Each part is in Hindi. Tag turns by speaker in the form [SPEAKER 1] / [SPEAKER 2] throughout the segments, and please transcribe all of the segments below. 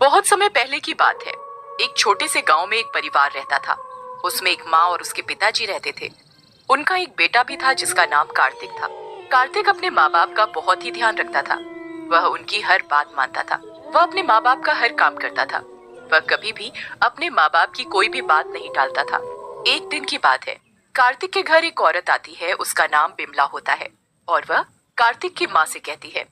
[SPEAKER 1] बहुत समय पहले की बात है। एक छोटे से गांव में एक परिवार रहता था। उसमें एक माँ और उसके पिताजी रहते थे। उनका एक बेटा भी था जिसका नाम कार्तिक था। कार्तिक अपने माँ बाप का बहुत ही ध्यान रखता था। वह उनकी हर बात मानता था। वह अपने माँ बाप का हर काम करता था। वह कभी भी अपने माँ बाप की कोई भी बात नहीं टालता था। एक दिन की बात है। कार्तिक के घर एक औरत आती है। उसका नाम बिमला होता है और वह कार्तिक की माँ से कहती है,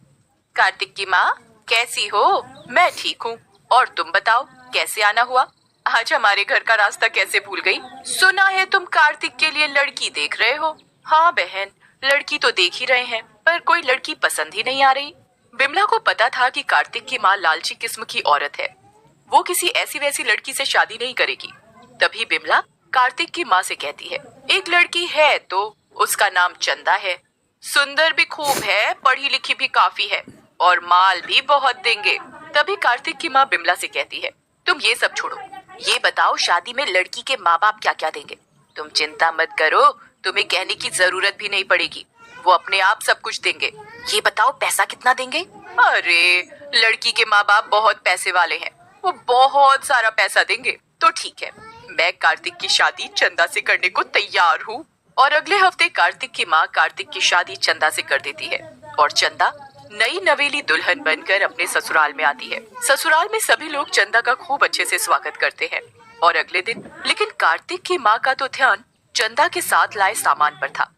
[SPEAKER 1] कार्तिक की माँ, कैसी हो? मैं ठीक हूँ। और तुम बताओ, कैसे आना हुआ? आज हमारे घर का रास्ता कैसे भूल गई? सुना है तुम कार्तिक के लिए लड़की देख रहे हो। हाँ बहन, लड़की तो देख ही रहे हैं, पर कोई लड़की पसंद ही नहीं आ रही। बिमला को पता था कि कार्तिक की माँ लालची किस्म की औरत है। वो किसी ऐसी वैसी लड़की से शादी नहीं करेगी। तभी बिमला कार्तिक की माँ से कहती है, एक लड़की है तो उसका नाम चंदा है। सुंदर भी खूब है, पढ़ी लिखी भी काफी है और माल भी बहुत देंगे। तभी कार्तिक की माँ बिमला से कहती है, तुम ये सब छोड़ो, ये बताओ शादी में लड़की के माँ बाप क्या क्या देंगे? तुम चिंता मत करो, तुम्हें कहने की जरूरत भी नहीं पड़ेगी, वो अपने आप सब कुछ देंगे। ये बताओ पैसा कितना देंगे? अरे लड़की के माँ बाप बहुत पैसे वाले हैं, वो बहुत सारा पैसा देंगे। तो ठीक है, मैं कार्तिक की शादी चंदा से करने को तैयार हूँ। और अगले हफ्ते कार्तिक की माँ कार्तिक की शादी चंदा से कर देती है और चंदा नई नवेली दुल्हन बनकर अपने ससुराल में आती है। ससुराल में सभी लोग चंदा का खूब अच्छे से स्वागत करते हैं। और अगले दिन लेकिन कार्तिक की माँ का तो ध्यान चंदा के साथ लाए सामान पर था।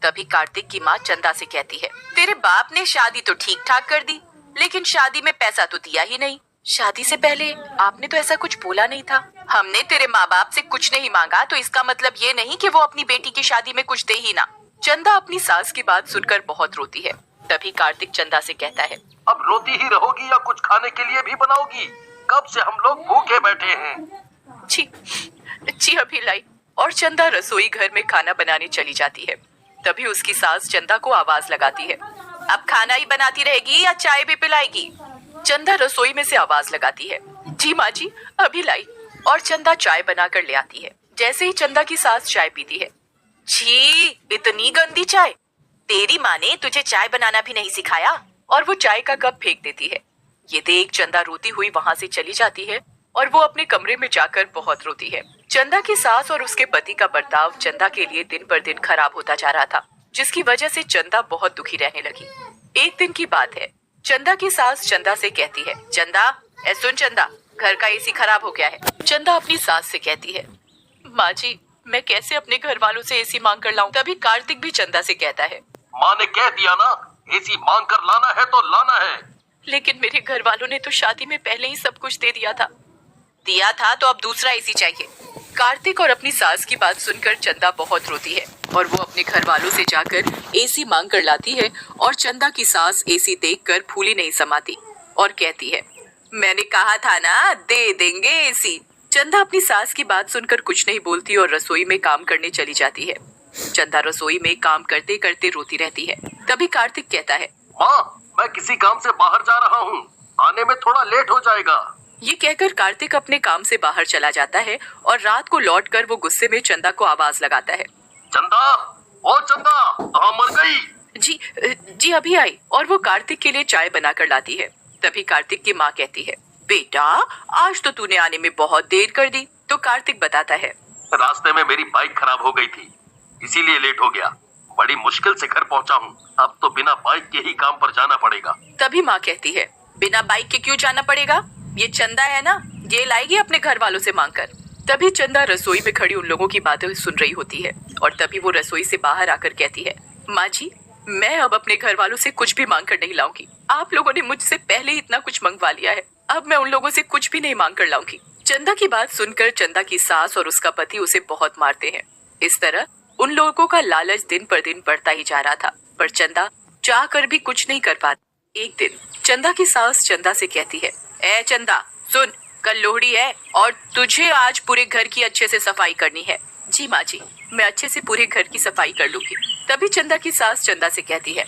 [SPEAKER 1] तभी कार्तिक की माँ चंदा से कहती है, तेरे बाप ने शादी तो ठीक ठाक कर दी, लेकिन शादी में पैसा तो दिया ही नहीं। शादी से पहले आपने तो ऐसा कुछ बोला नहीं था। हमने तेरे माँ बाप से कुछ नहीं मांगा तो इसका मतलब ये नहीं कि वो अपनी बेटी की शादी में कुछ दे ही ना। चंदा अपनी सास की बात सुनकर बहुत रोती है। तभी कार्तिक चंदा से कहता है,
[SPEAKER 2] अब रोती ही रहोगी या कुछ खाने के लिए भी बनाओगी? कब से हम लोग भूखे बैठे हैं।
[SPEAKER 1] छी अभी लाई। और चंदा रसोई घर में खाना बनाने चली जाती है। तभी उसकी सास चंदा को आवाज लगाती है, अब खाना ही बनाती रहेगी या चाय भी पिलाएगी? चंदा रसोई में से आवाज लगाती है, जी माँ जी, अभी लाई। और चंदा चाय बनाकर ले आती है। जैसे ही चंदा की सास चाय पीती है, छी, इतनी गंदी चाय, तेरी माँ ने तुझे चाय बनाना भी नहीं सिखाया? और वो चाय का कप फेंक देती है। ये देख चंदा रोती हुई वहाँ से चली जाती है और वो अपने कमरे में जाकर बहुत रोती है। चंदा की सास और उसके पति का बर्ताव चंदा के लिए दिन पर दिन खराब होता जा रहा था, जिसकी वजह से चंदा बहुत दुखी रहने लगी। एक दिन की बात है। चंदा की सास चंदा से कहती है, चंदा, सुन चंदा, घर का एसी खराब हो गया है। चंदा अपनी सास से कहती है, माँ जी, मैं कैसे अपने घर वालों से एसी मांग कर लाऊं? तभी कार्तिक भी चंदा से कहता है,
[SPEAKER 2] माँ ने कह दिया ना, एसी मांग कर लाना है तो लाना है।
[SPEAKER 1] लेकिन मेरे घर वालों ने तो शादी में पहले ही सब कुछ दे दिया था। दिया था तो अब दूसरा एसी चाहिए। कार्तिक और अपनी सास की बात सुनकर चंदा बहुत रोती है और वो अपने घर वालों से जाकर एसी मांग कर लाती है। और चंदा की सास एसी देखकर फूली नहीं समाती और कहती है, मैंने कहा था ना, दे देंगे एसी। चंदा अपनी सास की बात सुनकर कुछ नहीं बोलती और रसोई में काम करने चली जाती है। चंदा रसोई में काम करते करते रोती रहती है। तभी कार्तिक कहता है,
[SPEAKER 2] माँ, मैं किसी काम से बाहर जा रहा हूँ, आने में थोड़ा लेट हो जाएगा।
[SPEAKER 1] ये कहकर कार्तिक अपने काम से बाहर चला जाता है और रात को लौटकर वो गुस्से में चंदा को आवाज लगाता है,
[SPEAKER 2] चंदा, ओ चंदा, कहाँ मर गई?
[SPEAKER 1] जी अभी आई। और वो कार्तिक के लिए चाय बनाकर लाती है। तभी कार्तिक की माँ कहती है, बेटा, आज तो तूने आने में बहुत देर कर दी। तो कार्तिक बताता है,
[SPEAKER 2] रास्ते में मेरी बाइक खराब हो गई थी, इसीलिए लेट हो गया। बड़ी मुश्किल से घर पहुँचा हूँ, अब तो बिना बाइक के ही काम पर जाना पड़ेगा।
[SPEAKER 1] तभी माँ कहती है, बिना बाइक के क्यों जाना पड़ेगा? ये चंदा है ना, ये लाएगी अपने घर वालों से मांगकर। तभी चंदा रसोई में खड़ी उन लोगों की बातें सुन रही होती है और तभी वो रसोई से बाहर आकर कहती है, माँ जी, मैं अब अपने घर वालों से कुछ भी मांग कर नहीं लाऊंगी। आप लोगों ने मुझसे पहले ही इतना कुछ मंगवा लिया है, अब मैं उन लोगों से कुछ भी नहीं मांग कर लाऊंगी। चंदा की बात सुनकर चंदा की सास और उसका पति उसे बहुत मारते हैं। इस तरह उन लोगों का लालच दिन पर दिन बढ़ता ही जा रहा था, पर चंदा चाह कर भी कुछ नहीं कर पाती। एक दिन चंदा की सास चंदा से कहती है, ए चंदा, सुन, कल लोहड़ी है और तुझे आज पूरे घर की अच्छे से सफाई करनी है। जी माँ जी, मैं अच्छे से पूरे घर की सफाई कर लूंगी। तभी चंदा की सास चंदा से कहती है,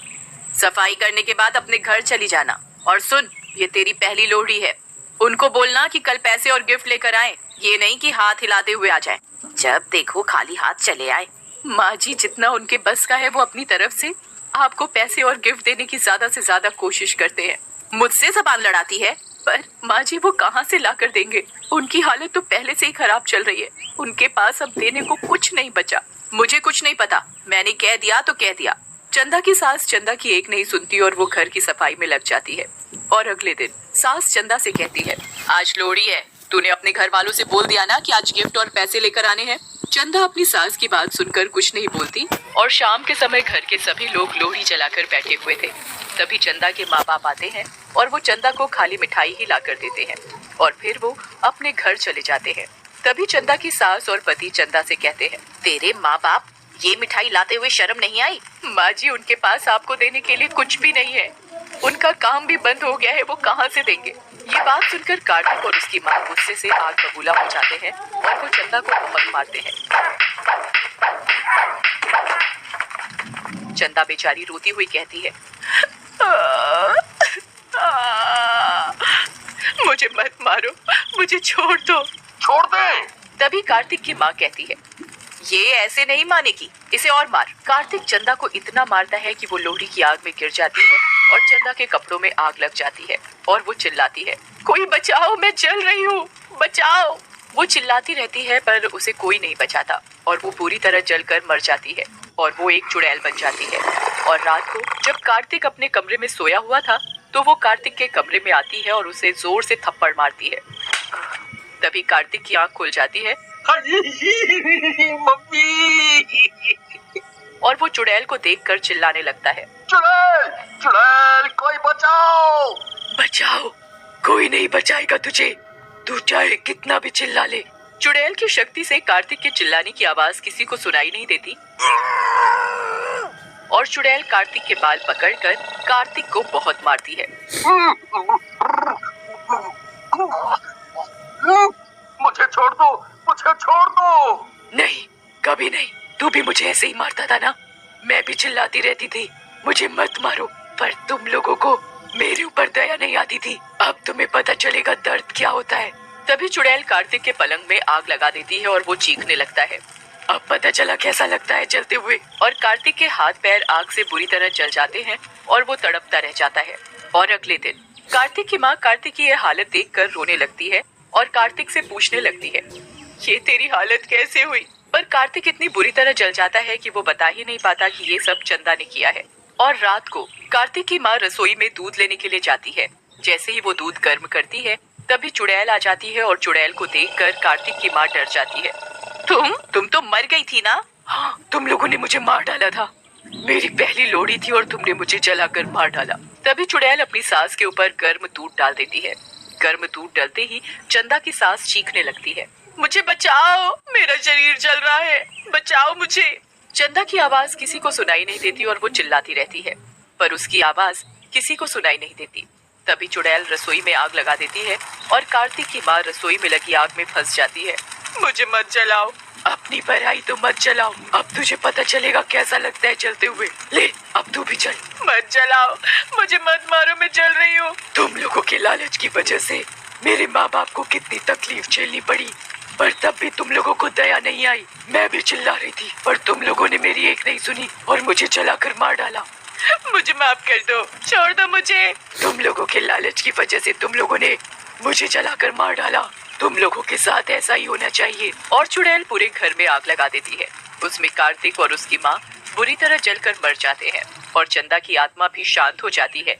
[SPEAKER 1] सफाई करने के बाद अपने घर चली जाना। और सुन, ये तेरी पहली लोहड़ी है, उनको बोलना कि कल पैसे और गिफ्ट लेकर आए, ये नहीं कि हाथ हिलाते हुए आ जाए। जब देखो खाली हाथ चले आए। माँ जी, जितना उनके बस का है वो अपनी तरफ से आपको पैसे और गिफ्ट देने की ज्यादा से ज्यादा कोशिश करते हैं। मुझसे जबान लड़ाती है, पर माँ जी वो कहाँ से ला कर देंगे? उनकी हालत तो पहले से ही खराब चल रही है। उनके पास अब देने को कुछ नहीं बचा। मुझे कुछ नहीं पता, मैंने कह दिया तो कह दिया। चंदा की सास चंदा की एक नहीं सुनती और वो घर की सफाई में लग जाती है। और अगले दिन सास चंदा से कहती है, आज लोहड़ी है, तूने अपने घर वालों से बोल दिया ना कि आज गिफ्ट और पैसे लेकर आने हैं? चंदा अपनी सास की बात सुनकर कुछ नहीं बोलती और शाम के समय घर के सभी लोग लोहड़ी जलाकर बैठे हुए थे। तभी चंदा के माँ बाप आते हैं और वो चंदा को खाली मिठाई ही ला कर देते हैं और फिर वो अपने घर चले जाते हैं। तभी चंदा की सास और पति चंदा से कहते हैं, तेरे माँ बाप ये मिठाई लाते हुए शर्म नहीं आई? माँ जी उनके पास आपको देने के लिए कुछ भी नहीं है, उनका काम भी बंद हो गया है, वो कहाँ से देंगे? ये बात सुनकर कार्तिक और उसकी माँ गुस्से से आग बबूला हो जाते हैं और वो चंदा को बहुत मारते हैं। चंदा बेचारी रोती हुई कहती है, मुझे मत मारो, मुझे छोड़ दो।
[SPEAKER 2] छोड़ दे।
[SPEAKER 1] तभी कार्तिक की माँ कहती है, ये ऐसे नहीं मानेगी, इसे और मार। कार्तिक चंदा को इतना मारता है कि वो लोहड़ी की आग में गिर जाती है और चंदा के कपड़ों में आग लग जाती है और वो चिल्लाती है, कोई बचाओ, मैं जल रही हूँ, बचाओ। वो चिल्लाती रहती है पर उसे कोई नहीं बचाता और वो पूरी तरह जलकर मर जाती है और वो एक चुड़ैल बन जाती है। और रात को जब कार्तिक अपने कमरे में सोया हुआ था तो वो कार्तिक के कमरे में आती है और उसे जोर से थप्पड़ मारती है। तभी कार्तिक की आंख खुल जाती है
[SPEAKER 2] मम्मी।
[SPEAKER 1] और वो चुड़ैल को देखकर चिल्लाने लगता है,
[SPEAKER 2] चुड़ैल, चुड़ैल, कोई बचाओ।
[SPEAKER 1] बचाओ, कोई नहीं बचाएगा तुझे, तू चाहे कितना भी चिल्ला ले। चुड़ैल की शक्ति से कार्तिक के चिल्लाने की आवाज किसी को सुनाई नहीं देती और चुड़ैल कार्तिक के बाल पकड़कर कार्तिक को बहुत मारती है।
[SPEAKER 2] मुझे छोड़ दो, मुझे छोड़ दो।
[SPEAKER 1] नहीं, कभी नहीं, तू भी मुझे ऐसे ही मारता था ना, मैं भी चिल्लाती रहती थी मुझे मत मारो, पर तुम लोगों को मेरे ऊपर दया नहीं आती थी। अब तुम्हें पता चलेगा दर्द क्या होता है। तभी चुड़ैल कार्तिक के पलंग में आग लगा देती है और वो चीखने लगता है। अब पता चला कैसा लगता है जलते हुए। और कार्तिक के हाथ पैर आग से बुरी तरह जल जाते हैं और वो तड़पता रह जाता है। और अगले दिन कार्तिक की माँ कार्तिक की यह हालत देखकर रोने लगती है और कार्तिक से पूछने लगती है, ये तेरी हालत कैसे हुई? पर कार्तिक इतनी बुरी तरह जल जाता है कि वो बता ही नहीं पाता कि ये सब चंदा ने किया है। और रात को कार्तिक की माँ रसोई में दूध लेने के लिए जाती है। जैसे ही वो दूध गर्म करती है तभी चुड़ैल आ जाती है और चुड़ैल को देखकर कार्तिक की माँ डर जाती है। तुम तो मर गई थी ना? हाँ, तुम लोगों ने मुझे मार डाला था, मेरी पहली लोहड़ी थी और तुमने मुझे जलाकर मार डाला। तभी चुड़ैल अपनी सास के ऊपर गर्म दूध डाल देती है। गर्म दूध डलते ही चंदा की सास चीखने लगती है, मुझे बचाओ, मेरा शरीर जल रहा है, बचाओ मुझे। चंदा की आवाज किसी को सुनाई नहीं देती और वो चिल्लाती रहती है, पर उसकी आवाज किसी को सुनाई नहीं देती। तभी चुड़ैल रसोई में आग लगा देती है और कार्तिक की माँ रसोई में लगी आग में फंस जाती है। मुझे मत जलाओ, अपनी पराई तो मत जलाओ, अब तुझे पता चलेगा कैसा लगता है जलते हुए। ले, अब तू भी जल। मत जलाओ, मुझे मत मारो, मैं जल रही हूँ। तुम लोगों के लालच की वजह से मेरे माँ बाप को कितनी तकलीफ झेलनी पड़ी, पर तब भी तुम लोगों को दया नहीं आई। मैं भी चिल्ला रही थी पर तुम लोगों ने मेरी एक नहीं सुनी और मुझे जलाकर मार डाला। मुझे माफ कर दो, छोड़ दो मुझे। तुम लोगों के लालच की वजह से तुम लोगों ने मुझे जलाकर मार डाला, तुम लोगों के साथ ऐसा ही होना चाहिए। और चुड़ैल पूरे घर में आग लगा देती है। उसमें कार्तिक और उसकी माँ बुरी तरह जलकर मर जाते हैं और चंदा की आत्मा भी शांत हो जाती है।